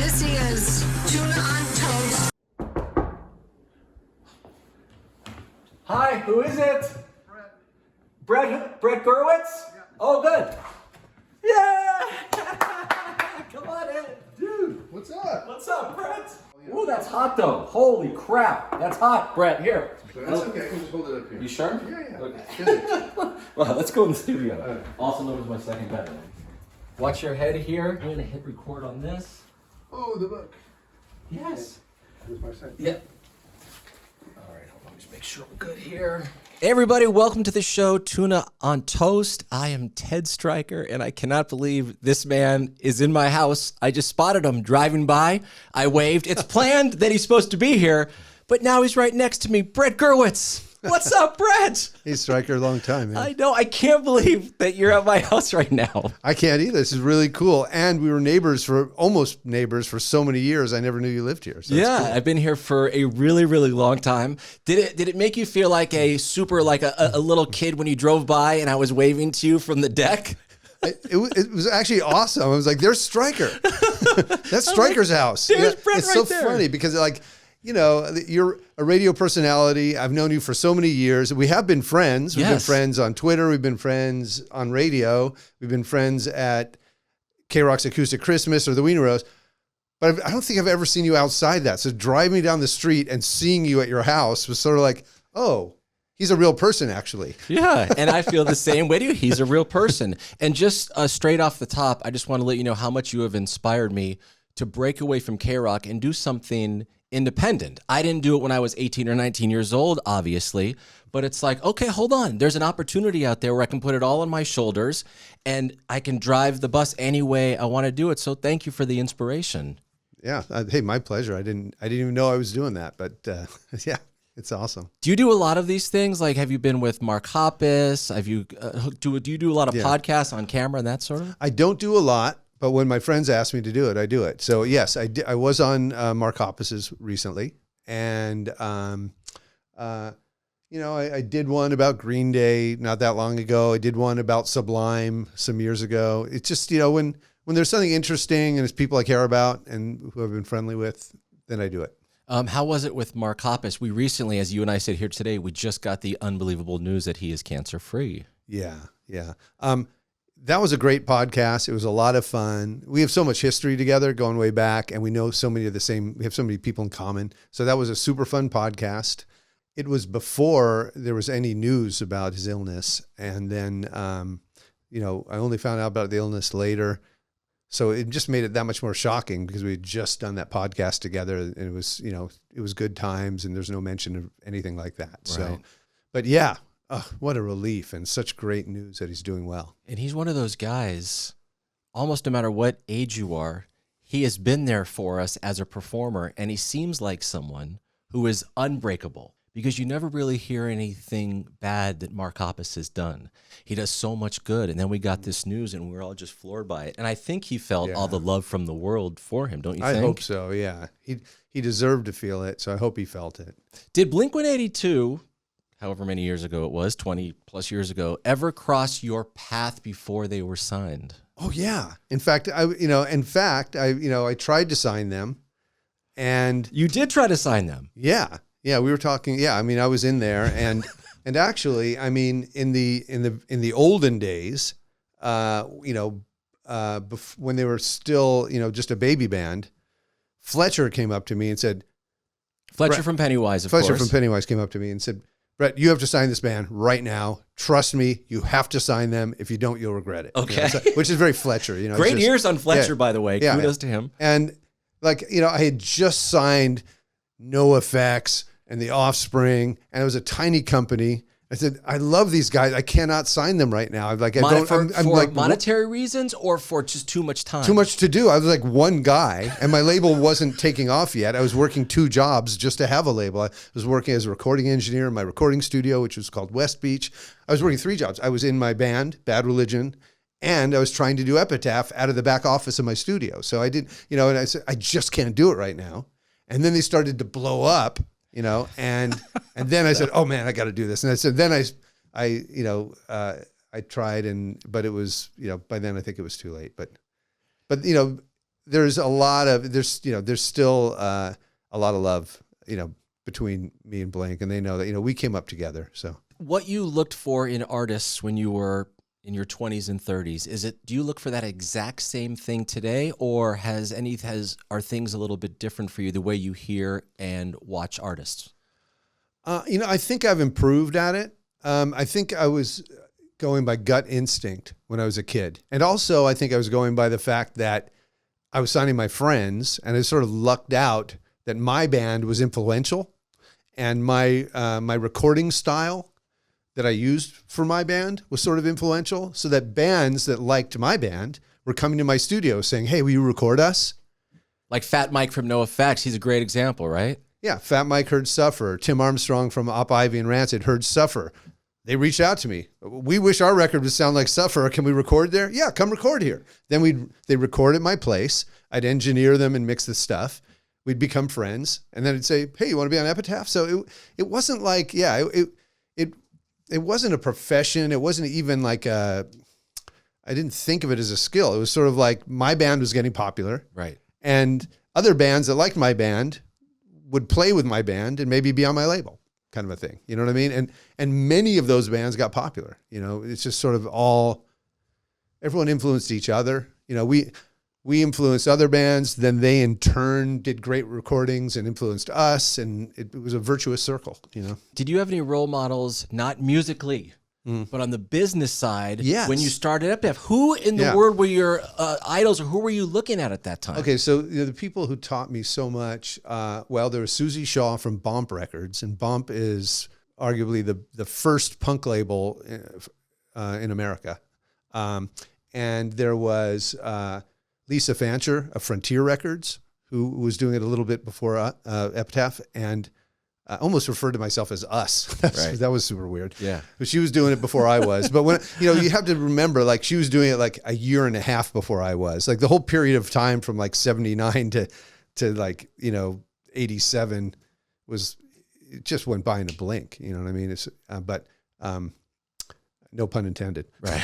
This is Tuna on Toast. Hi, who is it? Brett Gurewitz? Yeah. Oh, good. Yeah! Come on in. Dude, what's up? What's up, Brett? Ooh, that's hot though. Holy crap. That's hot, Brett. Here. That's okay. I can just hold it up here. You sure? Yeah. Okay. Well, let's go in the studio. Right. Also known as my second bedroom. Watch your head here. I'm gonna hit record on this. Oh, the book. Yes. Here's my second. Yep. All right, hold on. Just make sure we're good here. Hey everybody, welcome to the show, Tuna on Toast. I am Ted Stryker, and I cannot believe this man is in my house. I just spotted him driving by. I waved. It's planned that he's supposed to be here, but now he's right next to me. Brett Gurewitz. What's up, Brett? Hey, Stryker, a long time, man. I know. I can't believe that you're at my house right now. I can't either. This is really cool. And we were almost neighbors for so many years. I never knew you lived here. So yeah, cool. I've been here for a really, really long time. Did it make you feel like a little kid when you drove by and I was waving to you from the deck? It was actually awesome. I was like, there's Stryker. That's Stryker's house. There's Brett it's right so there. funny because you're a radio personality. I've known you for so many years. We have been friends. We've been friends on Twitter. We've been friends on radio. We've been friends at KROQ's Acoustic Christmas or the Wiener Rose. But I don't think I've ever seen you outside that. So driving down the street and seeing you at your house was sort of like, oh, he's a real person, actually. Yeah, and I feel the same way too. He's a real person. And just straight off the top, I just want to let you know how much you have inspired me to break away from KROQ and do something independent. I didn't do it when I was 18 or 19 years old, obviously, but it's like, okay, hold on. There's an opportunity out there where I can put it all on my shoulders and I can drive the bus any way I want to do it. So thank you for the inspiration. Yeah. Hey, my pleasure. I didn't even know I was doing that, but yeah, it's awesome. Do you do a lot of these things? Like, have you been with Mark Hoppus? Have you do you do a lot of podcasts on camera and that sort of? I don't do a lot. But when my friends ask me to do it, I do it. So yes, I was on Mark Hoppus's recently, and I did one about Green Day not that long ago. I did one about Sublime some years ago. It's just when there's something interesting and it's people I care about and who I've been friendly with, then I do it. How was it with Mark Hoppus? We recently, as you and I sit here today, we just got the unbelievable news that he is cancer free. Yeah. That was a great podcast. It was a lot of fun. We have so much history together going way back, and we know so many of the same, we have so many people in common. So that was a super fun podcast. It was before there was any news about his illness. And then, I only found out about the illness later. So it just made it that much more shocking because we had just done that podcast together, and it was good times, and there's no mention of anything like that. Right. So, but yeah. Oh, what a relief, and such great news that he's doing well. And he's one of those guys, almost no matter what age you are, he has been there for us as a performer, and he seems like someone who is unbreakable because you never really hear anything bad that Mark Hoppus has done. He does so much good, and then we got this news, and we were all just floored by it. And I think he felt all the love from the world for him, don't you think? I hope so, yeah. He deserved to feel it, so I hope he felt it. Did Blink-182... however many years ago it was, 20 plus years ago, ever cross your path before they were signed? Oh yeah. In fact, I tried to sign them, and you did try to sign them. Yeah. We were talking. Yeah. I mean, I was in there, and actually, I mean, in the olden days, when they were still, just a baby band, Fletcher came up to me and said, Fletcher from Pennywise, of course. Fletcher from Pennywise came up to me and said, Brett, you have to sign this band right now. Trust me, you have to sign them. If you don't, you'll regret it. Okay. Which is very Fletcher. Great ears on Fletcher, by the way. Kudos to him. And I had just signed No Effects and the Offspring, and it was a tiny company. I said, I love these guys. I cannot sign them right now. I'm monetary reasons or for just too much time? Too much to do. I was like one guy, and my label wasn't taking off yet. I was working 2 jobs just to have a label. I was working as a recording engineer in my recording studio, which was called West Beach. I was working 3 jobs. I was in my band, Bad Religion, and I was trying to do Epitaph out of the back office of my studio. So I did, and I said, I just can't do it right now. And then they started to blow up. And then I said, oh man, I got to do this. And I said, then I tried, but it was, by then I think it was too late. But there's still a lot of love, between me and Blank, and they know that, we came up together. So What you looked for in artists when you were in your 20s and 30s, do you look for that exact same thing today, or are things a little bit different for you, the way you hear and watch artists? I think I've improved at it. I think I was going by gut instinct when I was a kid. And also I think I was going by the fact that I was signing my friends, and I sort of lucked out that my band was influential, and my recording style that I used for my band was sort of influential, so that bands that liked my band were coming to my studio saying, "Hey, will you record us?" Like Fat Mike from NoFX, he's a great example, right? Yeah, Fat Mike heard Suffer. Tim Armstrong from Op Ivy and Rancid heard Suffer. They reached out to me. "We wish our record would sound like Suffer. Can we record there?" "Yeah, come record here." Then they record at my place. I'd engineer them and mix the stuff. We'd become friends, and then I'd say, "Hey, you want to be on Epitaph?" So it wasn't like, it wasn't a profession. It wasn't even like I didn't think of it as a skill. It was sort of like my band was getting popular, right? And other bands that liked my band would play with my band and maybe be on my label, kind of a thing. You know what I mean? And many of those bands got popular. It's just sort of everyone influenced each other. We influenced other bands, then they in turn did great recordings and influenced us, and it was a virtuous circle. Did you have any role models, not musically, but on the business side? Yes. When you started Epitaph, who in the world were your idols, or who were you looking at that time? Okay, so the people who taught me so much, there was Susie Shaw from Bomp Records, and Bomp is arguably the first punk label in America. And there was Lisa Fancher of Frontier Records, who was doing it a little bit before Epitaph, and I almost referred to myself as us. Right. That was super weird. Yeah. But she was doing it before I was. But when, you have to remember, like, she was doing it like a year and a half before I was. Like the whole period of time from like 79 to like, 87 it just went by in a blink. You know what I mean? No pun intended. Right.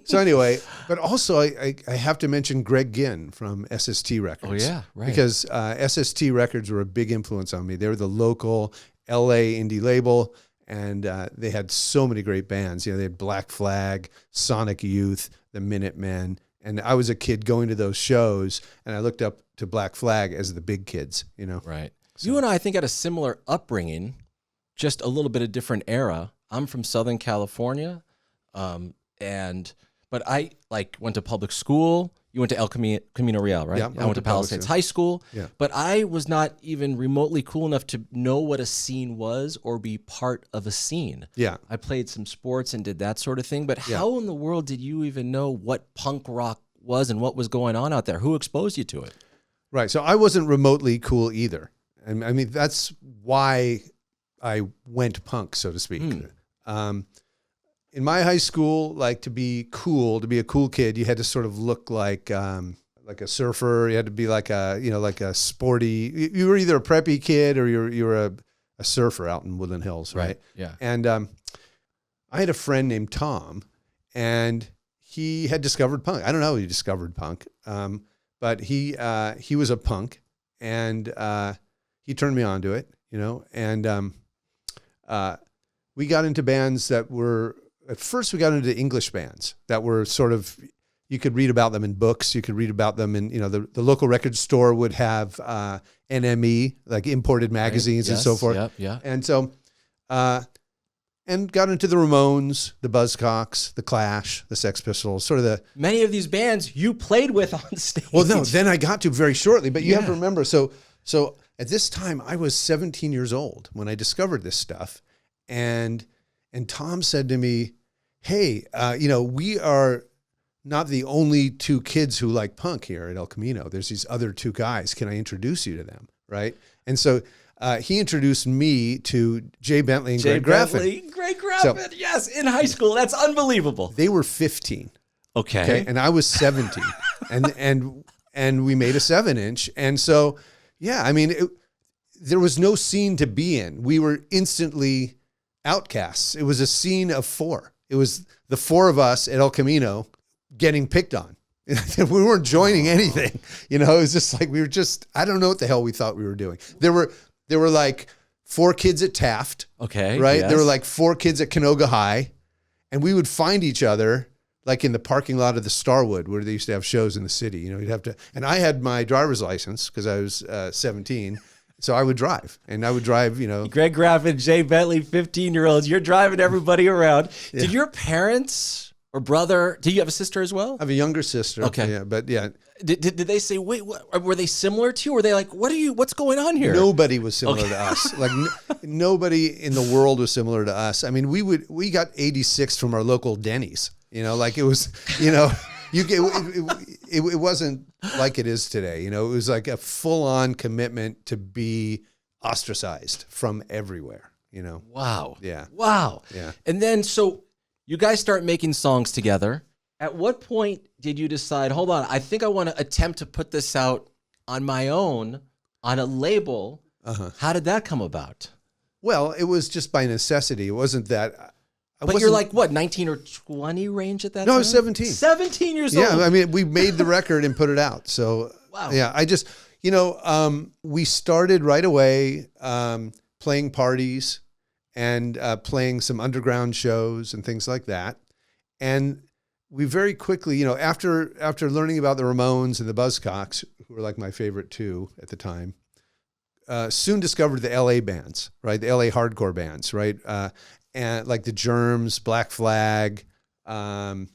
So anyway, but also I have to mention Greg Ginn from SST Records. Oh yeah, right. Because SST Records were a big influence on me. They were the local LA indie label, and they had so many great bands. They had Black Flag, Sonic Youth, the Minutemen, and I was a kid going to those shows, and I looked up to Black Flag as the big kids. Right. So. You and I think had a similar upbringing, just a little bit of different era. I'm from Southern California, but I went to public school. You went to El Camino Real, right? Yeah, I went to Palisades High School, but I was not even remotely cool enough to know what a scene was or be part of a scene. Yeah. I played some sports and did that sort of thing, but how in the world did you even know what punk rock was and what was going on out there? Who exposed you to it? Right. So I wasn't remotely cool either. And I mean, that's why I went punk, so to speak. In my high school, to be cool, to be a cool kid, you had to sort of look like a surfer. You had to be like a sporty. You were either a preppy kid or you were a surfer out in Woodland Hills, right? Yeah. And I had a friend named Tom, and he had discovered punk. I don't know how he discovered punk, but he was a punk, and he turned me on to it, and we got into bands that were, at first we got into English bands that were sort of, you could read about them in books. You could read about them in, the local record store would have NME, like imported magazines and so forth. Yep, yeah. And so, and got into the Ramones, the Buzzcocks, the Clash, the Sex Pistols, sort of many of these bands you played with on stage. Well, no, then I got to very shortly, but you have to remember, so at this time I was 17 years old when I discovered this stuff. And Tom said to me, "Hey, we are not the only two kids who like punk here at El Camino. There's these other two guys. Can I introduce you to them?" Right. And so he introduced me to Jay Bentley and Greg Graffin. Greg Graffin, yes, in high school. That's unbelievable. They were 15. Okay. And I was 17. and we made a 7-inch. And so, yeah, I mean, there was no scene to be in. We were instantly outcasts. It was a scene of four. It was the four of us at El Camino getting picked on, We weren't joining anything. It was just like, I don't know what the hell we thought we were doing. There were like 4 kids at Taft. Okay. Right? Yes. There were like 4 kids at Canoga High. And we would find each other like in the parking lot of the Starwood where they used to have shows in the city. You'd have to, and I had my driver's license because I was 17. So I would drive, and I would drive, Greg Graffin, Jay Bentley, 15-year-olds. You're driving everybody around. Yeah. Did your parents or brother, do you have a sister as well? I have a younger sister. Okay. Yeah, but yeah. Did they say, wait, what, were they similar to you? Or were they like, what's going on here? Nobody was similar to us. Like nobody in the world was similar to us. I mean, we got 86 from our local Denny's, like it was, it wasn't like it is today. It was like a full-on commitment to be ostracized from everywhere, Wow. Yeah. Wow. Yeah. And then, so you guys start making songs together. At what point did you decide, hold on, I think I want to attempt to put this out on my own, on a label? Uh-huh. How did that come about? Well, it was just by necessity. It wasn't that. But you're like, what, 19 or 20 range at that time? No, I was 17. 17 years old. Yeah, I mean, we made the record and put it out. So, wow. Yeah, I just, we started right away playing parties and playing some underground shows and things like that. And we very quickly, after learning about the Ramones and the Buzzcocks, who were like my favorite too at the time, soon discovered the LA bands, right? The LA hardcore bands, right? And like the Germs, Black Flag, and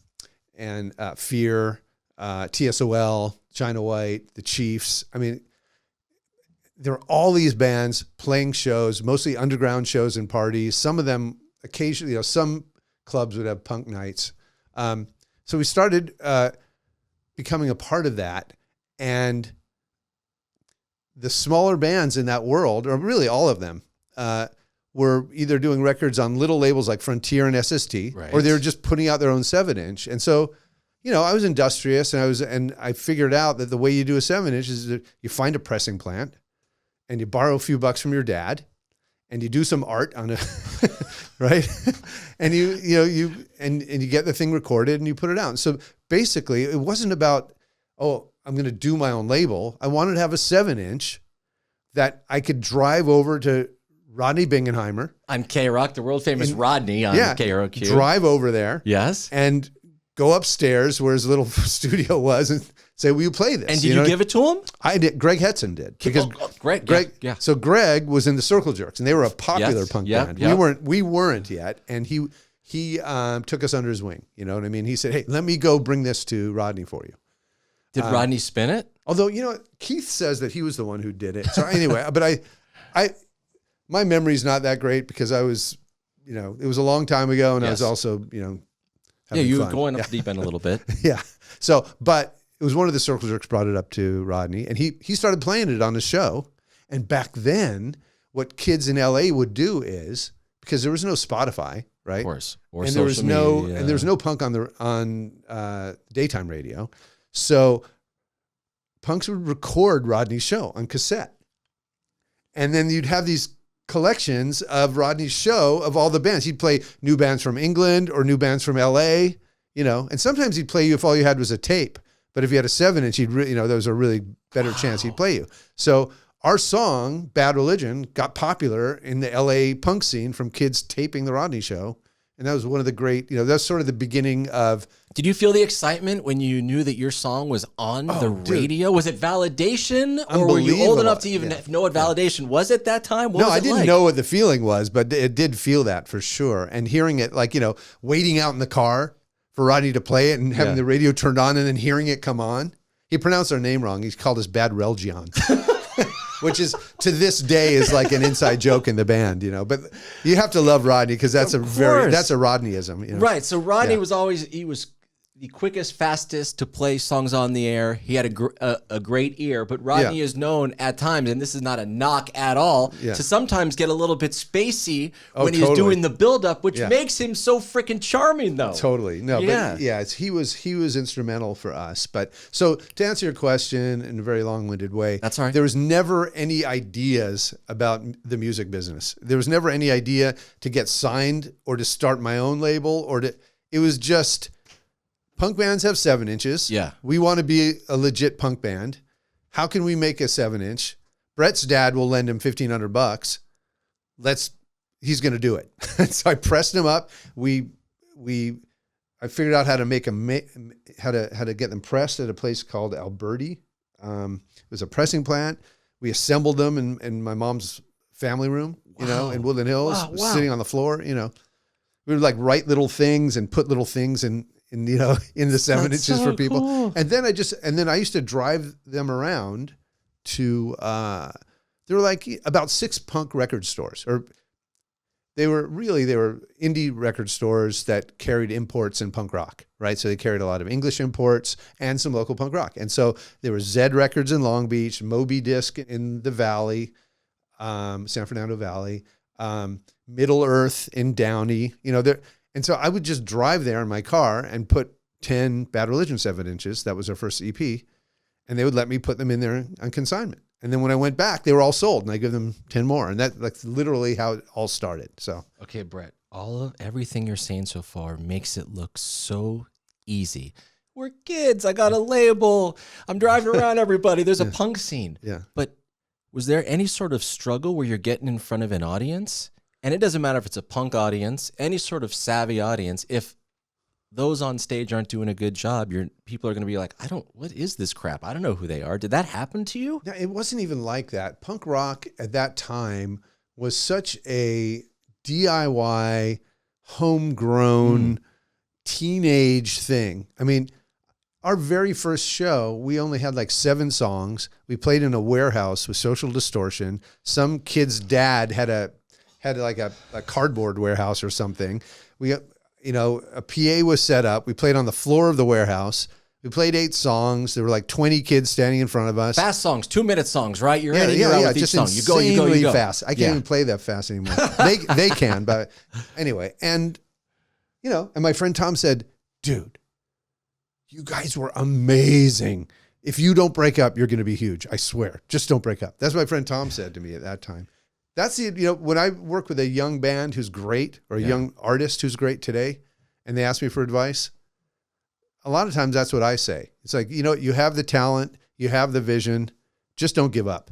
Fear, TSOL, China White, the Chiefs. I mean, there are all these bands playing shows, mostly underground shows and parties. Some of them occasionally, some clubs would have punk nights. So we started becoming a part of that. And the smaller bands in that world, or really all of them, were either doing records on little labels like Frontier and SST, right, or they were just putting out their own 7-inch. And so, I was industrious, and I figured out that the way you do a 7-inch is that you find a pressing plant and you borrow a few bucks from your dad and you do some art on it, right? And you get the thing recorded and you put it out. So basically it wasn't about, I'm going to do my own label. I wanted to have a 7-inch that I could drive over to Rodney Bingenheimer. On KROQ, the world famous Rodney on KROQ. Drive over there. Yes. And go upstairs where his little studio was and say, will you play this? And did you give it to him? I did. Greg Hetson did. Because Greg. Yeah. So Greg was in the Circle Jerks and they were a popular punk band. Yep. We weren't yet. And he took us under his wing. You know what I mean? He said, hey, let me go bring this to Rodney for you. Did Rodney spin it? Although, Keith says that he was the one who did it. So anyway, but my memory's not that great because I was, it was a long time ago and I was also, you were fun. going up the deep end a little bit. Yeah. So, but it was one of the Circle Jerks brought it up to Rodney and he started playing it on the show. And back then, what kids in LA would do is, because there was no Spotify, right? Of course. Or and social media. And there was no punk on daytime radio. So punks would record Rodney's show on cassette. And then you'd have these collections of Rodney's show of all the bands. He'd play new bands from England or new bands from LA, and sometimes he'd play you if all you had was a tape. But if you had a 7-inch, there was a really better chance he'd play you. So our song, Bad Religion, got popular in the LA punk scene from kids taping the Rodney show. And that was one of the great, that's sort of the beginning of. Did you feel the excitement when you knew that your song was on the radio? Was it validation, or were you old enough to even know what validation was at that time? No, I didn't know what the feeling was, but it did feel that for sure. And hearing it, waiting out in the car for Rodney to play it and having the radio turned on and then hearing it come on. He pronounced our name wrong. He's called us Bad Relgion. Which is to this day is like an inside joke in the band, but you have to love Rodney because that's that's a Rodneyism. Right. So Rodney was the quickest, fastest to play songs on the air. He had a great ear, but Rodney is known at times, and this is not a knock at all, to sometimes get a little bit spacey when he's doing the buildup, which makes him so freaking charming, though. Totally. No, but he was instrumental for us. But so to answer your question in a very long-winded way, that's all right. There was never any ideas about the music business. There was never any idea to get signed or to start my own label it was just punk bands have 7-inches. Yeah. We want to be a legit punk band. How can we make a 7-inch? Brett's dad will lend him $1,500. He's going to do it. So I pressed him up. I figured out how to make them, how to get them pressed at a place called Alberti. It was a pressing plant. We assembled them in my mom's family room, in Woodland Hills, sitting on the floor. We would like write little things and put little things in the 7-inches for people. Cool. And then I used to drive them around to, there were like about 6 punk record stores, or they were indie record stores that carried imports in punk rock, right? So they carried a lot of English imports and some local punk rock. And so there was Zed Records in Long Beach, Moby Disc in the Valley, San Fernando Valley, Middle Earth in Downey, and so I would just drive there in my car and put 10 Bad Religion 7-inches. That was our first EP. And they would let me put them in there on consignment. And then when I went back, they were all sold, and I give them 10 more. And that's literally how it all started. So, okay, Brett, everything you're saying so far makes it look so easy. We're kids. I got a label. I'm driving around everybody. There's a punk scene. Yeah. But was there any sort of struggle where you're getting in front of an audience? And it doesn't matter if it's a punk audience, any sort of savvy audience. If those on stage aren't doing a good job, people are going to be like, what is this crap? I don't know who they are. Did that happen to you? No, it wasn't even like that. Punk rock at that time was such a DIY, homegrown, teenage thing. I mean, our very first show, we only had like 7 songs. We played in a warehouse with Social Distortion. Some kid's dad had like a cardboard warehouse or something. A PA was set up. We played on the floor of the warehouse. We played 8 songs. There were like 20 kids standing in front of us. Fast songs, 2-minute songs, right? You're in and you're out with each just song. You go. Fast. I can't even play that fast anymore. They can, but anyway. And, and my friend Tom said, dude, you guys were amazing. If you don't break up, you're going to be huge. I swear. Just don't break up. That's what my friend Tom said to me at that time. That's when I work with a young band who's great, or a young artist who's great today, and they ask me for advice, a lot of times that's what I say. It's like, you have the talent, you have the vision, just don't give up.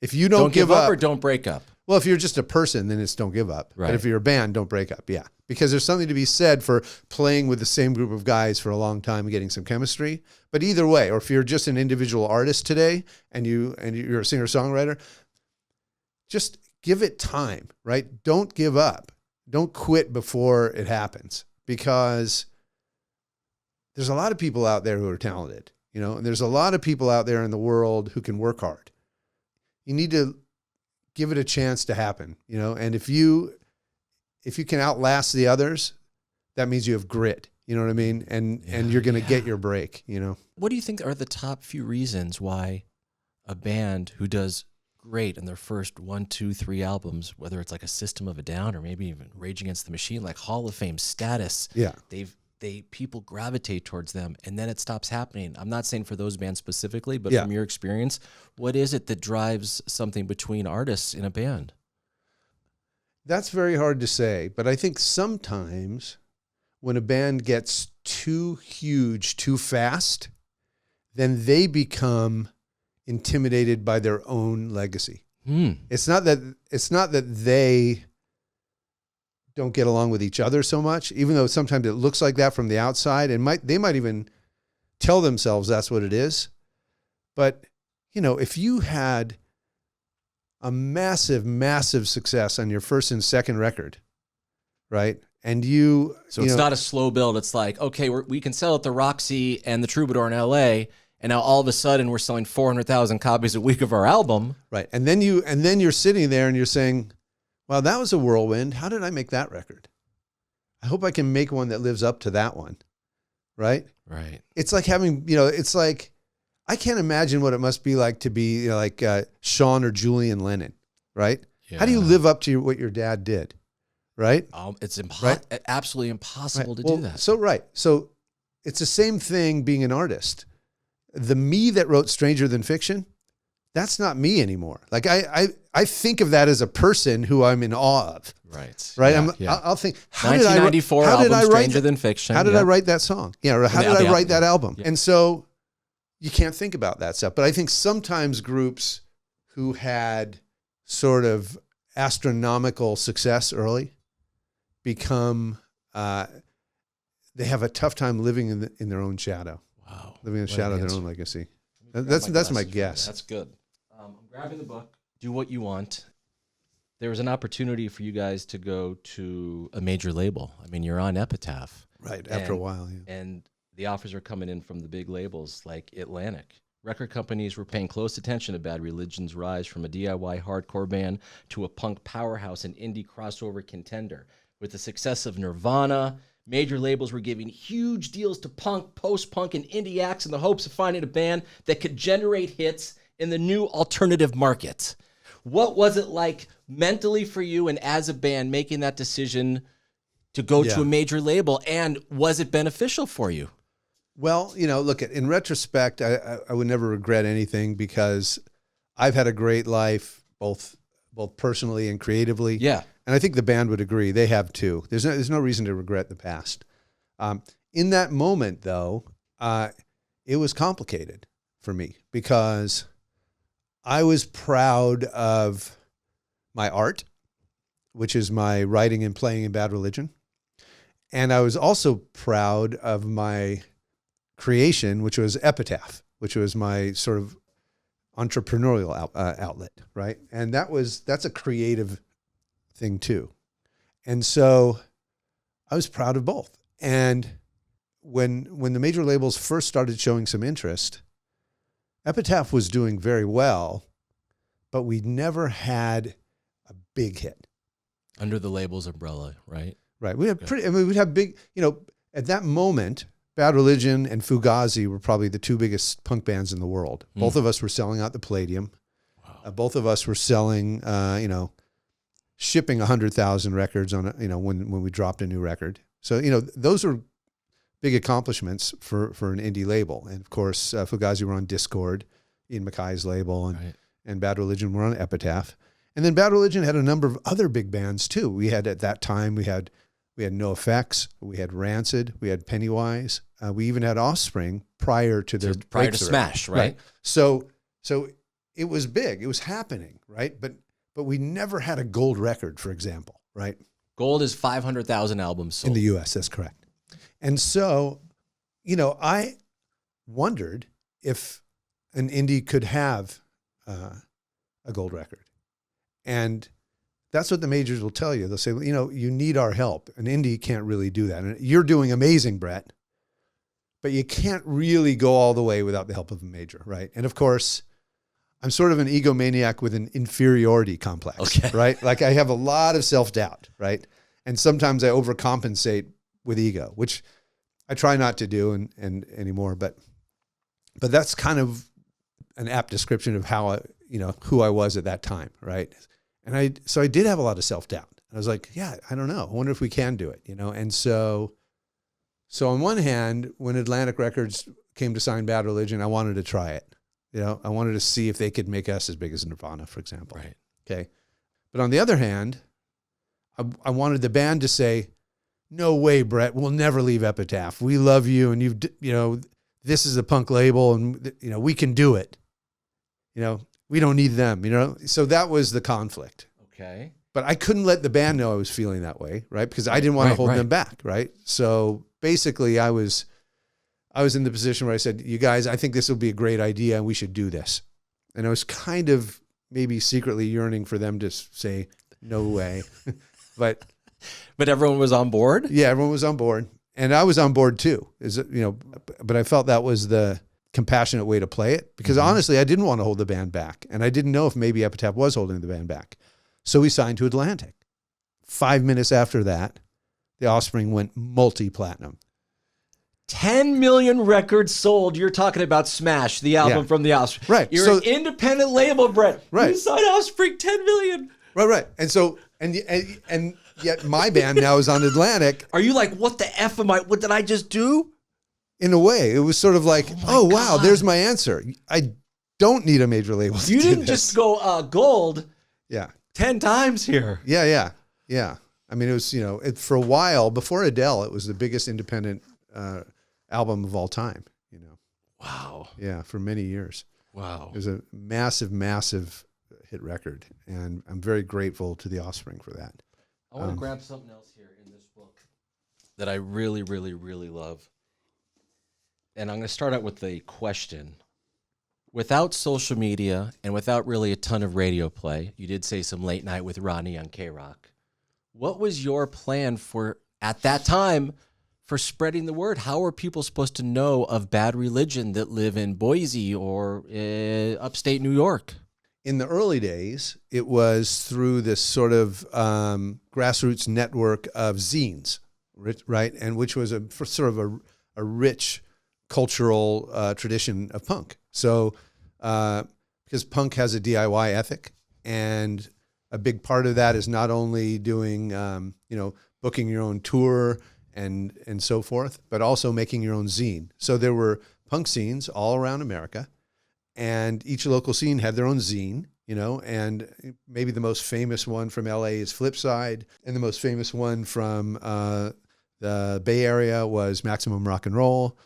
If you don't give up or don't break up. Well, if you're just a person, then it's don't give up. Right. But if you're a band, don't break up. Yeah. Because there's something to be said for playing with the same group of guys for a long time and getting some chemistry. But either way, or if you're just an individual artist today and you're a singer-songwriter, just give it time, right? Don't give up. Don't quit before it happens, because there's a lot of people out there who are talented, and there's a lot of people out there in the world who can work hard. You need to give it a chance to happen, and if you can outlast the others, that means you have grit, you know what I mean? And you're going to get your break, What do you think are the top few reasons why a band who does great in their first 1, 2, 3 albums, whether it's like a System of a Down or maybe even Rage Against the Machine, like Hall of Fame status, people gravitate towards them, and then it stops happening? I'm not saying for those bands specifically, but from your experience, what is it that drives something between artists in a band? That's very hard to say, but I think sometimes when a band gets too huge too fast, then they become intimidated by their own legacy. It's not that they don't get along with each other so much, even though sometimes it looks like that from the outside, and they might even tell themselves that's what it is. But, if you had a massive, massive success on your first and second record, right? And so it's not a slow build. It's like, okay, we can sell at the Roxy and the Troubadour in LA, and now all of a sudden we're selling 400,000 copies a week of our album. Right. And then you're sitting there and you're saying, wow, that was a whirlwind. How did I make that record? I hope I can make one that lives up to that one. Right? Right. It's like having, it's like, I can't imagine what it must be like to be like Sean or Julian Lennon. Right? Yeah. How do you live up to what your dad did? Right? It's right? absolutely impossible to do that. So it's the same thing being an artist. The me that wrote Stranger Than Fiction, that's not me anymore. Like I think of that as a person who I'm in awe of. Right. Right. Yeah, I'll think, 1994 album, Stranger Than Fiction. How did I write that song? Yeah. Or how did I write that album? Yeah. And so you can't think about that stuff. But I think sometimes groups who had sort of astronomical success early become, they have a tough time living in their own shadow. Wow. Living in the shadow of their own legacy. That's my guess. That's good. I'm grabbing the book. Do what you want. There was an opportunity for you guys to go to a major label. I mean, you're on Epitaph. Right, after a while. Yeah. And the offers are coming in from the big labels like Atlantic. Record companies were paying close attention to Bad Religion's rise from a DIY hardcore band to a punk powerhouse and indie crossover contender. With the success of Nirvana, major labels were giving huge deals to punk, post-punk, and indie acts in the hopes of finding a band that could generate hits in the new alternative market. What was it like mentally for you and as a band making that decision to go to a major label, and was it beneficial for you? Well, look, in retrospect, I would never regret anything because I've had a great life, both personally and creatively. Yeah. And I think the band would agree. They have too. There's no reason to regret the past. In that moment, though, it was complicated for me because I was proud of my art, which is my writing and playing in Bad Religion. And I was also proud of my creation, which was Epitaph, which was my sort of entrepreneurial outlet, right? And that's a creative thing too. And so I was proud of both. And when the major labels first started showing some interest, Epitaph was doing very well, but we never had a big hit. Under the label's umbrella, right? Right. We had we'd have big, at that moment, Bad Religion and Fugazi were probably the two biggest punk bands in the world. Both of us were selling out the Palladium. Wow. Both of us were selling, shipping 100,000 records on when we dropped a new record. So, those are big accomplishments for an indie label. And of course, Fugazi were on Discord, Ian MacKay's label, and Bad Religion were on Epitaph. And then Bad Religion had a number of other big bands too. We had, at that time, we had NoFX, we had Rancid, we had Pennywise, we even had Offspring prior to Smash, right? So it was big, it was happening, right? But we never had a gold record, for example, right? Gold is 500,000 albums sold. In the U.S., that's correct. And so, I wondered if an indie could have a gold record. And that's what the majors will tell you. They'll say, well, you need our help. An indie can't really do that. And you're doing amazing, Brett, but you can't really go all the way without the help of a major, right? And of course, I'm sort of an egomaniac with an inferiority complex, right? Like I have a lot of self-doubt, right? And sometimes I overcompensate with ego, which I try not to do and anymore, but that's kind of an apt description of how who I was at that time, right? And I did have a lot of self-doubt. I was like, yeah, I don't know. I wonder if we can do it, And so on one hand, when Atlantic Records came to sign Bad Religion, I wanted to try it. I wanted to see if they could make us as big as Nirvana, for example. Right. Okay. But on the other hand, I wanted the band to say, no way, Brett, we'll never leave Epitaph. We love you. And this is a punk label and we can do it. We don't need them, So that was the conflict. Okay. But I couldn't let the band know I was feeling that way, right? Because I didn't want to hold them back, right? So basically I was in the position where I said, you guys, I think this will be a great idea and we should do this. And I was kind of maybe secretly yearning for them to say, no way. But everyone was on board? Yeah, everyone was on board. And I was on board too. But I felt that was the compassionate way to play it because honestly, I didn't want to hold the band back. And I didn't know if maybe Epitaph was holding the band back. So we signed to Atlantic. 5 minutes after that, the Offspring went multi-platinum. 10 million records sold. You're talking about Smash, the album from the Offspring. Right. You're an independent label, Brett. Right. You signed Offspring, 10 million. Right. And so, and yet my band now is on Atlantic. Are you like, what the F am I? What did I just do? In a way, it was sort of like, oh wow, there's my answer. I don't need a major label to You do didn't this. just go gold Yeah. 10 times here. Yeah. I mean, it was, for a while before Adele, it was the biggest independent album of all time, Wow. Yeah, for many years. Wow. It was a massive, massive hit record. And I'm very grateful to the Offspring for that. I want to grab something else here in this book that I really, really, really love. And I'm going to start out with a question. Without social media and without really a ton of radio play, you did say some late night with Rodney on KROQ. What was your plan for, at that time, for spreading the word? How are people supposed to know of Bad Religion that live in Boise or upstate New York? In the early days, it was through this sort of grassroots network of zines, right? And which was a rich cultural tradition of punk. So because punk has a DIY ethic, and a big part of that is not only doing, booking your own tour and so forth, but also making your own zine. So there were punk scenes all around America, and each local scene had their own zine, and maybe the most famous one from LA is Flipside, and the most famous one from the Bay Area was Maximum Rock and Roll.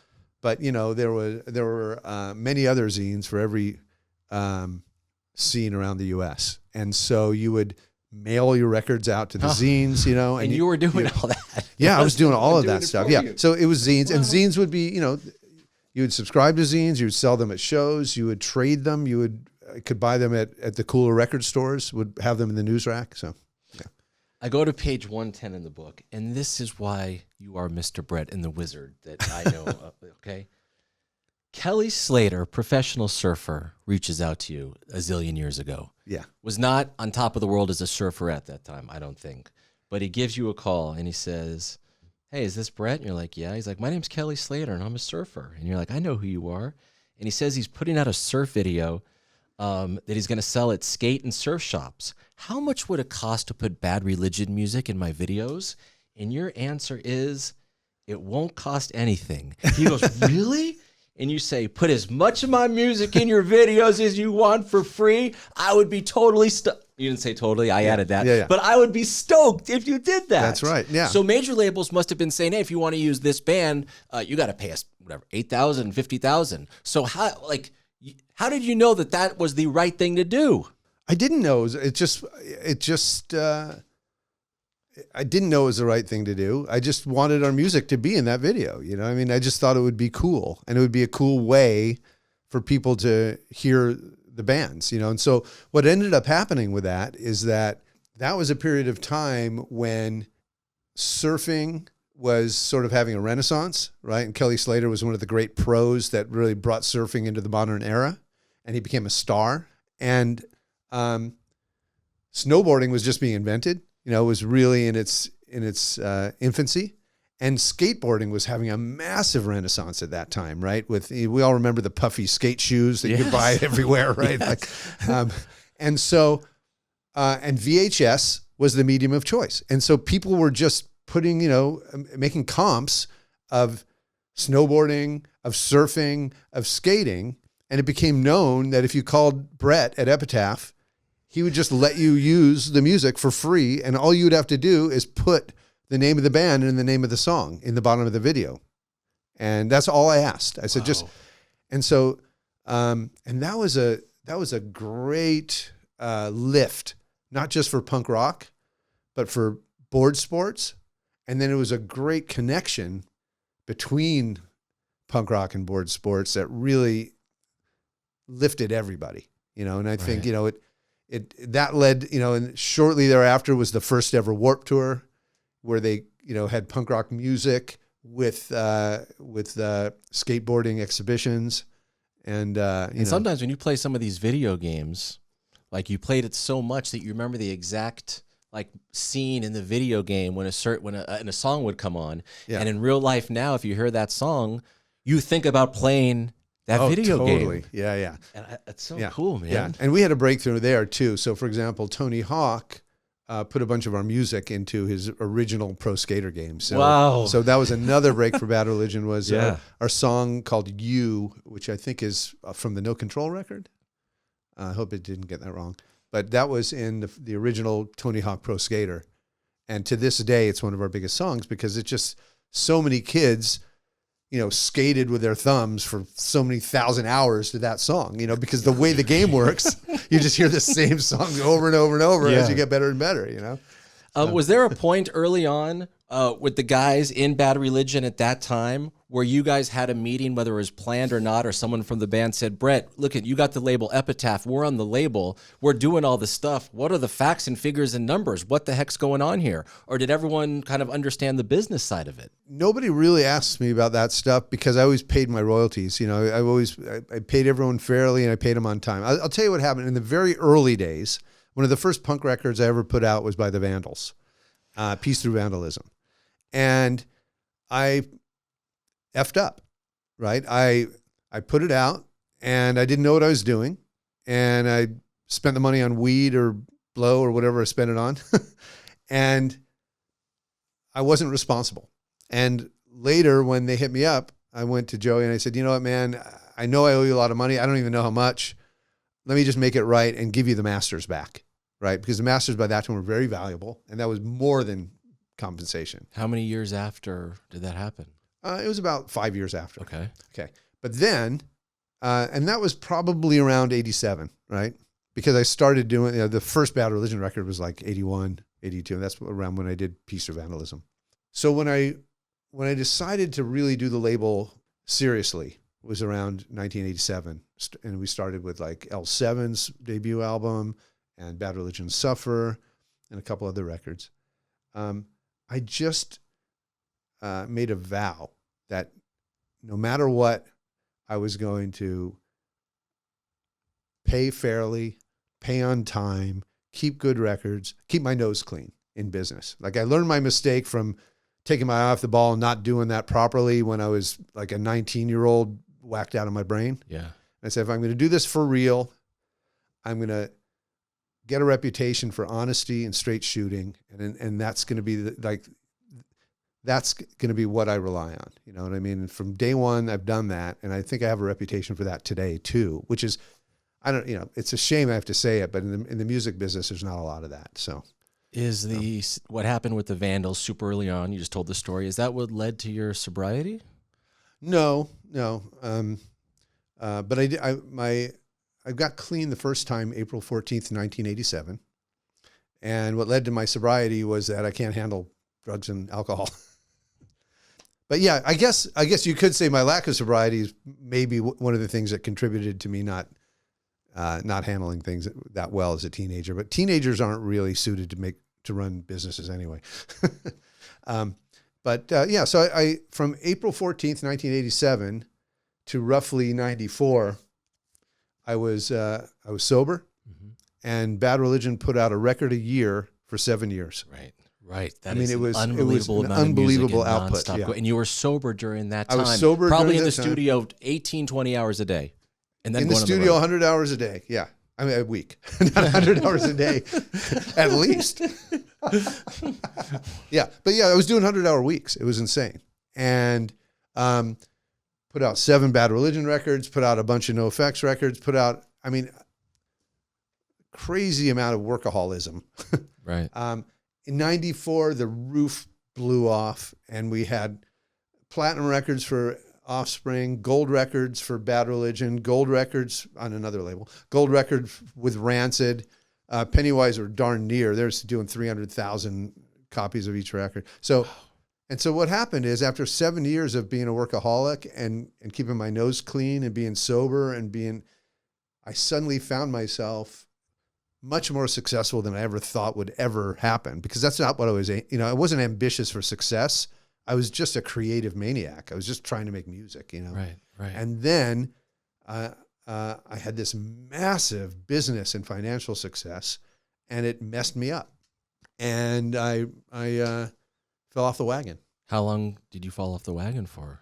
But, there were many other zines for every scene around the U.S. And so you would mail your records out to the zines, and you were doing all that. Yeah, I was doing all of that stuff. Yeah. You. So it was zines, and zines would be, you would subscribe to zines, you would sell them at shows, you would trade them, could buy them at the cooler record stores, would have them in the news rack. So, yeah. I go to page 110 in the book, and this is why you are Mr. Brett and the Wizard that I know of, okay? Kelly Slater, professional surfer, reaches out to you a zillion years ago. Yeah. Was not on top of the world as a surfer at that time, I don't think. But he gives you a call, and he says, hey, is this Brett? And you're like, yeah. He's like, my name's Kelly Slater, and I'm a surfer. And you're like, I know who you are. And he says he's putting out a surf video that he's going to sell at skate and surf shops. How much would it cost to put Bad Religion music in my videos? And your answer is, it won't cost anything. He goes, really? And you say, put as much of my music in your videos as you want for free. I would be totally stoked. You didn't say totally. I added that. Yeah. But I would be stoked if you did that. That's right. Yeah. So major labels must have been saying, hey, if you want to use this band, you got to pay us whatever, $8,000, $50,000. So how did you know that was the right thing to do? I didn't know. I didn't know it was the right thing to do. I just wanted our music to be in that video. I just thought it would be cool, and it would be a cool way for people to hear the bands, And so what ended up happening with that is that was a period of time when surfing was sort of having a renaissance, right? And Kelly Slater was one of the great pros that really brought surfing into the modern era, and he became a star. And snowboarding was just being invented. It was really in its infancy, and skateboarding was having a massive renaissance at that time, right? We all remember the puffy skate shoes that you could buy everywhere, right? Yes. And VHS was the medium of choice, and so people were just making comps of snowboarding, of surfing, of skating, and it became known that if you called Brett at Epitaph, he would just let you use the music for free, and all you would have to do is put the name of the band and the name of the song in the bottom of the video. And that's all I asked. I said, and that was a great lift, not just for punk rock, but for board sports. And then it was a great connection between punk rock and board sports that really lifted everybody, and I think, that led, and shortly thereafter was the first ever Warped Tour, where they, had punk rock music with skateboarding exhibitions. And sometimes when you play some of these video games, like you played it so much that you remember the exact scene in the video game when a song would come on. Yeah. And in real life now, if you hear that song, you think about playing that video game. Yeah. And it's so cool, man. Yeah. And we had a breakthrough there too. So for example, Tony Hawk put a bunch of our music into his original Pro Skater game. So, wow. So that was another break for Bad Religion, was our song called You, which I think is from the No Control record. I hope it didn't get that wrong. But that was in the original Tony Hawk Pro Skater. And to this day, it's one of our biggest songs because it's just so many kids, skated with their thumbs for so many thousand hours to that song, because the way the game works, you just hear the same song over and over and over as you get better and better, Was there a point early on with the guys in Bad Religion at that time where you guys had a meeting, whether it was planned or not, or someone from the band said, Brett, look, you got the label Epitaph. We're on the label. We're doing all this stuff. What are the facts and figures and numbers? What the heck's going on here? Or did everyone kind of understand the business side of it? Nobody really asked me about that stuff because I always paid my royalties. I paid everyone fairly and I paid them on time. I'll tell you what happened in the very early days. One of the first punk records I ever put out was by the Vandals, Peace Through Vandalism. And I effed up, right? I put it out and I didn't know what I was doing. And I spent the money on weed or blow or whatever I spent it on. And I wasn't responsible. And later when they hit me up, I went to Joey and I said, you know what, man, I know I owe you a lot of money. I don't even know how much. Let me just make it right and give you the masters back, right? Because the masters by that time were very valuable. And that was more than compensation. How many years after did that happen? It was about 5 years after. Okay. But then, and that was probably around 87, right? Because I started doing, the first Bad Religion record was like 81, 82. And that's around when I did Peace Through Vandalism. So when I decided to really do the label seriously, it was around 1987. And we started with like L7's debut album and Bad Religion Suffer and a couple other records. I just made a vow that no matter what, I was going to pay fairly, pay on time, keep good records, keep my nose clean in business. Like I learned my mistake from taking my eye off the ball and not doing that properly when I was like a 19-year-old whacked out of my brain. Yeah. I said, if I'm going to do this for real, I'm going to get a reputation for honesty and straight shooting. And that's going to be that's going to be what I rely on. You know what I mean? And from day one, I've done that. And I think I have a reputation for that today too, which is, it's a shame I have to say it, but in the music business, there's not a lot of that. So is what happened with the Vandals super early on, you just told the story, is that what led to your sobriety? No. But I got clean the first time, April 14th, 1987. And what led to my sobriety was that I can't handle drugs and alcohol. But yeah, I guess you could say my lack of sobriety is maybe one of the things that contributed to me not handling things that well as a teenager. But teenagers aren't really suited to run businesses anyway. So I from April 14th, 1987 to roughly 94, I was sober, and Bad Religion put out a record a year for 7 years. Right. It was unbelievable, an unbelievable output. Yeah. And you were sober during that I time. was sober probably during in the that time. studio 18, 20 hours a day. And then in the studio 100 hours a day. Yeah. I mean, a week, not 100 hours a day, at least. Yeah. But yeah, I was doing 100-hour weeks. It was insane. And put out 7 Bad Religion records, put out a bunch of NoFX records, crazy amount of workaholism. Right. In 94, the roof blew off, and we had platinum records for Offspring, gold records for Bad Religion, gold records on another label, gold records with Rancid. Pennywise were darn near. They're doing 300,000 copies of each record. So what happened is after 7 years of being a workaholic and keeping my nose clean and being sober I suddenly found myself much more successful than I ever thought would ever happen, because that's not what I was, I wasn't ambitious for success. I was just a creative maniac. I was just trying to make music, Right. And then I had this massive business and financial success, and it messed me up. And I fell off the wagon. How long did you fall off the wagon for?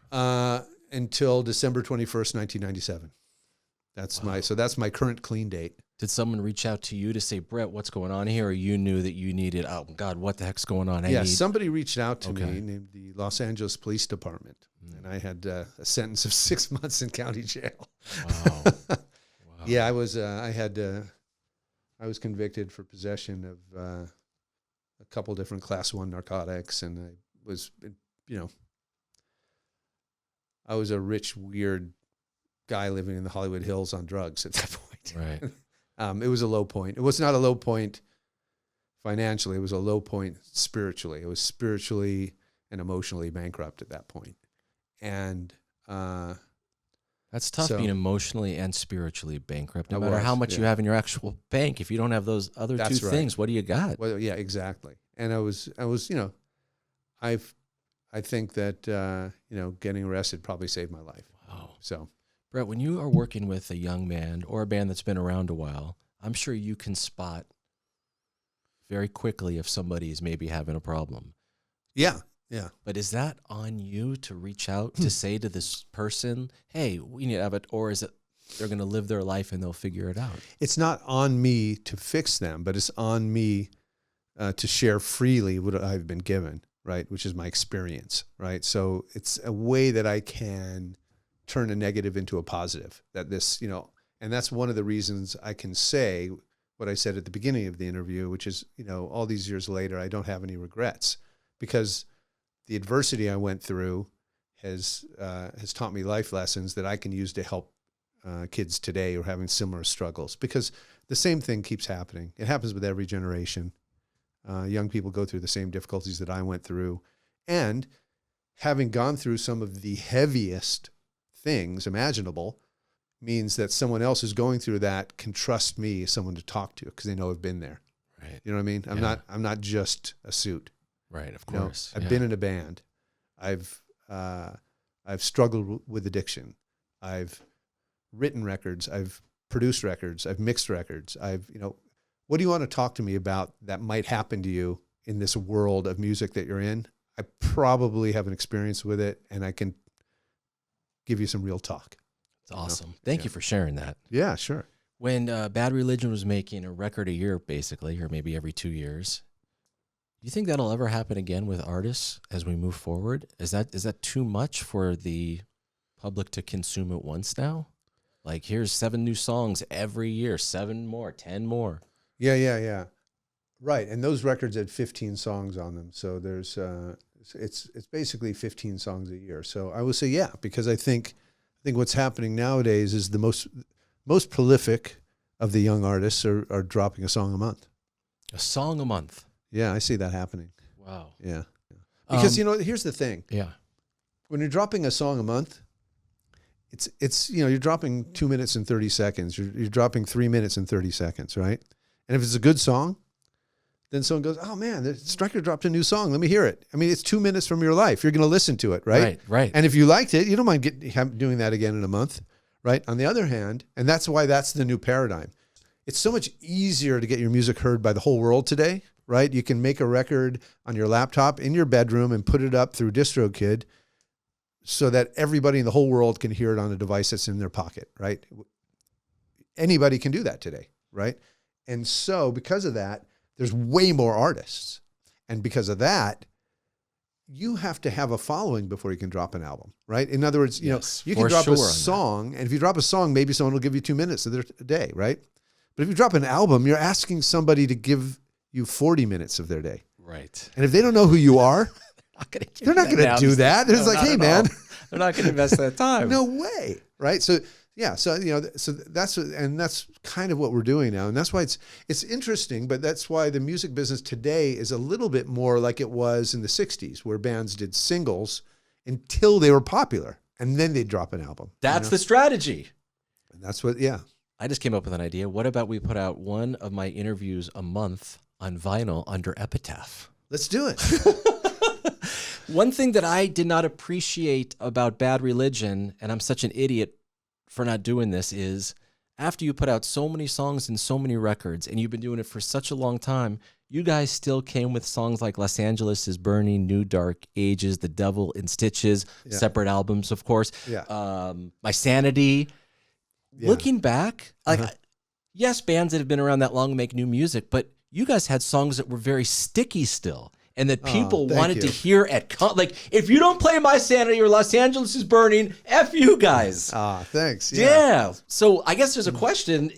Until December 21st, 1997. That's my current clean date. Did someone reach out to you to say, Brett, what's going on here? Or you knew that you needed, oh God, what the heck's going on? Somebody reached out to me named the Los Angeles Police Department. And I had a sentence of 6 months in county jail. Wow. Yeah, I was convicted for possession of a couple different class 1 narcotics, and I was, I was a rich, weird guy living in the Hollywood Hills on drugs at that point. Right. It was a low point. It was not a low point financially. It was a low point spiritually. It was spiritually and emotionally bankrupt at that point. And that's tough, so, being emotionally and spiritually bankrupt. No I matter was, how much you yeah. have in your actual bank, if you don't have those other That's two right. things, what do you got? well, yeah, exactly. And I was, I think that, getting arrested probably saved my life. Wow. So, Brett, when you are working with a young band or a band that's been around a while, I'm sure you can spot very quickly if somebody is maybe having a problem. yeah. But is that on you to reach out to say to this person, hey, we need to have it, or is it they're going to live their life and they'll figure it out? It's not on me to fix them, but it's on me to share freely what I've been given, right? Which is my experience, right? So it's a way that I can turn a negative into a positive. That this, and that's one of the reasons I can say what I said at the beginning of the interview, which is, all these years later, I don't have any regrets, because the adversity I went through has taught me life lessons that I can use to help kids today who are having similar struggles, because the same thing keeps happening. It happens with every generation. Young people go through the same difficulties that I went through, and having gone through some of the heaviest things imaginable means that someone else who's going through that can trust me as someone to talk to, because they know I've been there. Right. You know what I mean? I'm not just a suit. Right, of course. I've been in a band. I've struggled with addiction. I've written records. I've produced records. I've mixed records. What do you want to talk to me about that might happen to you in this world of music that you're in? I probably have an experience with it, and I can give you some real talk. It's awesome. Thank you for sharing that. Yeah, sure. When Bad Religion was making a record a year, basically, or maybe every 2 years, do you think that'll ever happen again with artists as we move forward? Is that too much for the public to consume at once now? Like, here's 7 new songs every year, 7 more, 10 more. Yeah. Right, and those records had 15 songs on them, so there's it's basically 15 songs a year. So I would say yeah, because I think what's happening nowadays is the most prolific of the young artists are dropping a song a month. A song a month. Yeah, I see that happening. Wow. Yeah. Because, here's the thing. Yeah. When you're dropping a song a month, it's you're dropping 2 minutes and 30 seconds. You're dropping 3 minutes and 30 seconds, right? And if it's a good song, then someone goes, oh man, the Stryker dropped a new song. Let me hear it. I mean, it's 2 minutes from your life. You're going to listen to it, right? Right. And if you liked it, you don't mind doing that again in a month, right? On the other hand, and that's why that's the new paradigm. It's so much easier to get your music heard by the whole world today, right? You can make a record on your laptop in your bedroom and put it up through DistroKid so that everybody in the whole world can hear it on a device that's in their pocket, right? Anybody can do that today, right? And so because of that, there's way more artists. And because of that, you have to have a following before you can drop an album, right? In other words, you can drop a song, and if you drop a song, maybe someone will give you 2 minutes of their day, right? But if you drop an album, you're asking somebody to give you 40 minutes of their day. Right. And if they don't know who you are, they're not going to do that. They're just like, hey, man. They're not going to invest that time. No way. Right. So, yeah. So, that's kind of what we're doing now. And that's why it's interesting, but that's why the music business today is a little bit more like it was in the 60s, where bands did singles until they were popular, and then they'd drop an album. That's the strategy. And that's what, yeah. I just came up with an idea. What about we put out one of my interviews a month on vinyl under Epitaph? Let's do it. One thing that I did not appreciate about Bad Religion, and I'm such an idiot for not doing this, is after you put out so many songs and so many records, and you've been doing it for such a long time, you guys still came with songs like Los Angeles is Burning, New Dark Ages, The Devil in Stitches, separate albums, of course. Yeah. My Sanity. Yeah. Looking back, yes, bands that have been around that long make new music, but you guys had songs that were very sticky still. and that people thank wanted you. to hear like, if you don't play My Sanity or Los Angeles is Burning, F you guys. Thanks. Yeah. So I guess there's a question.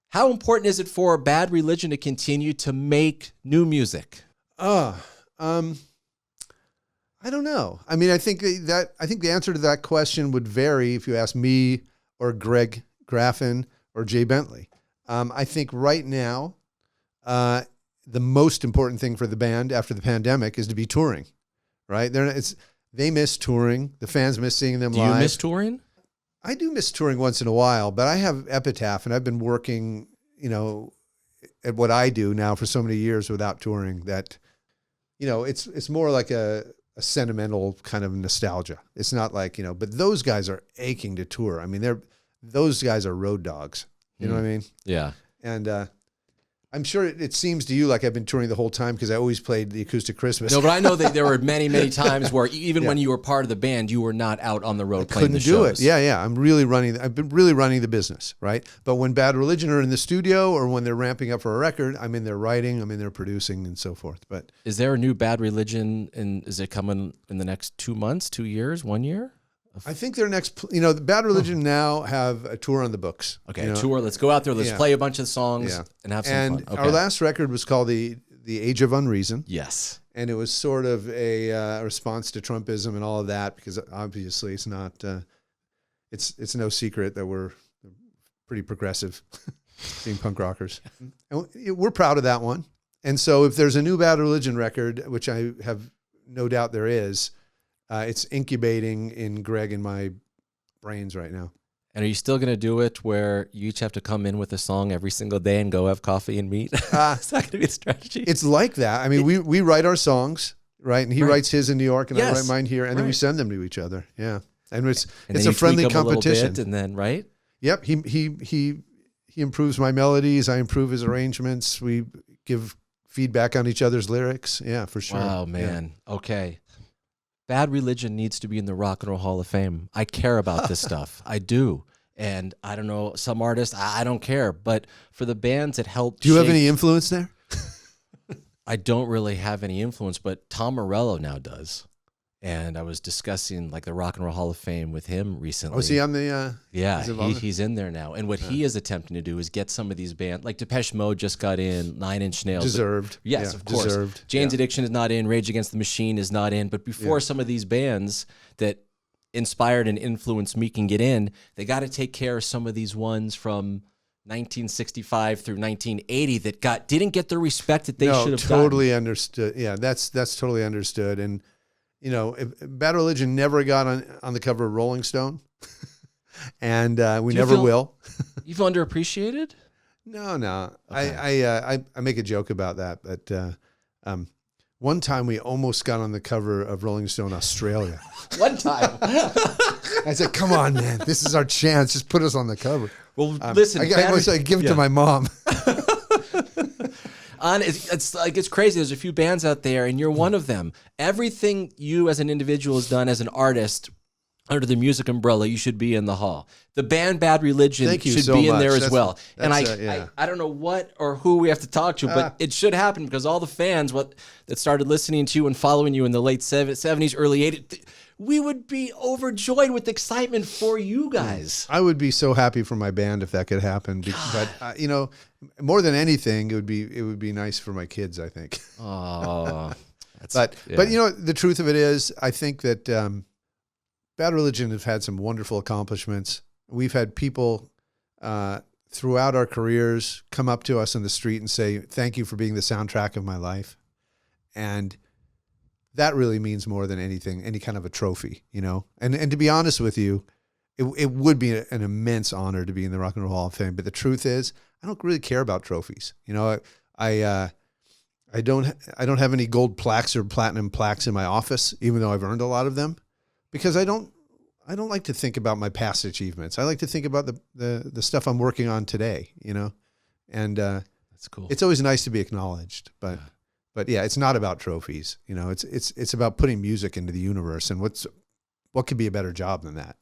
How important is it for Bad Religion to continue to make new music? I don't know. I mean, I think the answer to that question would vary if you ask me or Greg Graffin or Jay Bentley. I think right now, the most important thing for the band after the pandemic is to be touring, right? They miss touring. The fans miss seeing them live. Do you miss touring? I do miss touring once in a while, but I have Epitaph, and I've been working, at what I do now for so many years without touring that, it's more like a sentimental kind of nostalgia. It's not like, but those guys are aching to tour. I mean, those guys are road dogs. You know what I mean? Yeah. And I'm sure it seems to you like I've been touring the whole time because I always played the acoustic Christmas. No, but I know that there were many, many times where even when you were part of the band, you were not out on the road playing the shows. Couldn't do it. Yeah. I've been really running the business, right? But when Bad Religion are in the studio or when they're ramping up for a record, I'm in there writing, I'm in there producing and so forth. But is there a new Bad Religion, and is it coming in the next 2 months, 2 years, 1 year? I think their next, the Bad Religion now have a tour on the books. Okay, a tour. Let's go out there. Let's play a bunch of songs and have some fun. Okay. Our last record was called the Age of Unreason. Yes. And it was sort of a response to Trumpism and all of that, because obviously it's not, it's no secret that we're pretty progressive being punk rockers. And we're proud of that one. And so if there's a new Bad Religion record, which I have no doubt there is, it's incubating in Greg and my brains right now. And are you still going to do it where you each have to come in with a song every single day and go have coffee and meet? Is that going to be a strategy? It's like that. I mean, we write our songs, right? And he writes his in New York and I write mine here. And then we send them to each other. Yeah. And it's a friendly competition. And then, right? Yep. He improves my melodies. I improve his arrangements. We give feedback on each other's lyrics. Yeah, for sure. Wow, man. Yeah. Okay. Bad Religion needs to be in the Rock and Roll Hall of Fame. I care about this stuff. I do. And I don't know, some artists, I don't care. But for the bands that helped Do you have any influence there? I don't really have any influence, but Tom Morello now does. And I was discussing like the Rock and Roll Hall of Fame with him recently. Oh, is he on the... yeah, he's in there now. And what he is attempting to do is get some of these bands, like Depeche Mode just got in, Nine Inch Nails. Deserved. Yes, of course. Deserved. Jane's Addiction is not in, Rage Against the Machine is not in. But before some of these bands that inspired and influenced me can get in, they got to take care of some of these ones from 1965 through 1980 that didn't get the respect that they should have totally gotten. Understood. Yeah, that's totally understood. And if Bad Religion never got on the cover of Rolling Stone, and we never will. You feel underappreciated? No. Okay. I make a joke about that, but one time we almost got on the cover of Rolling Stone Australia. One time. I said, "Come on, man, this is our chance. Just put us on the cover." Well, listen, I give it to my mom. It's crazy. There's a few bands out there, and you're one of them. Everything you as an individual has done as an artist under the music umbrella, you should be in the hall. The band Bad Religion should be in there as well. And I don't know what or who we have to talk to, but it should happen because all the fans that started listening to you and following you in the late 70s, early 80s, we would be overjoyed with excitement for you guys. I would be so happy for my band if that could happen. But more than anything, it would be nice for my kids, I think. Oh, but the truth of it is, I think that Bad Religion have had some wonderful accomplishments. We've had people throughout our careers come up to us in the street and say, "Thank you for being the soundtrack of my life," and that really means more than anything, any kind of a trophy, And to be honest with you, it would be an immense honor to be in the Rock and Roll Hall of Fame. But the truth is, I don't really care about trophies. I don't have any gold plaques or platinum plaques in my office, even though I've earned a lot of them, because I don't like to think about my past achievements. I like to think about the stuff I'm working on today. And that's cool. It's always nice to be acknowledged, but. Yeah. But yeah, it's not about trophies. It's about putting music into the universe, and what could be a better job than that?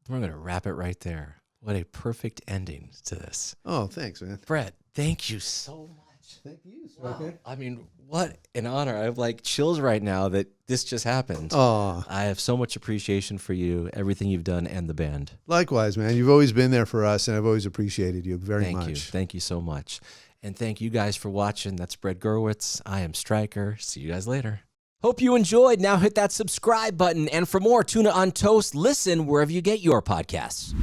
We're going to wrap it right there. What a perfect ending to this. Oh, thanks, man. Brett, thank you so much. Thank you. Wow. I mean, what an honor. I have like chills right now that this just happened. Oh, I have so much appreciation for you, everything you've done, and the band. likewise, man. You've always been there for us, and I've always appreciated you very much. Thank you. Thank you so much. And thank you guys for watching. That's Brett Gurewitz. I am Stryker. See you guys later. Hope you enjoyed. Now hit that subscribe button. And for more Tuna on Toast, listen wherever you get your podcasts.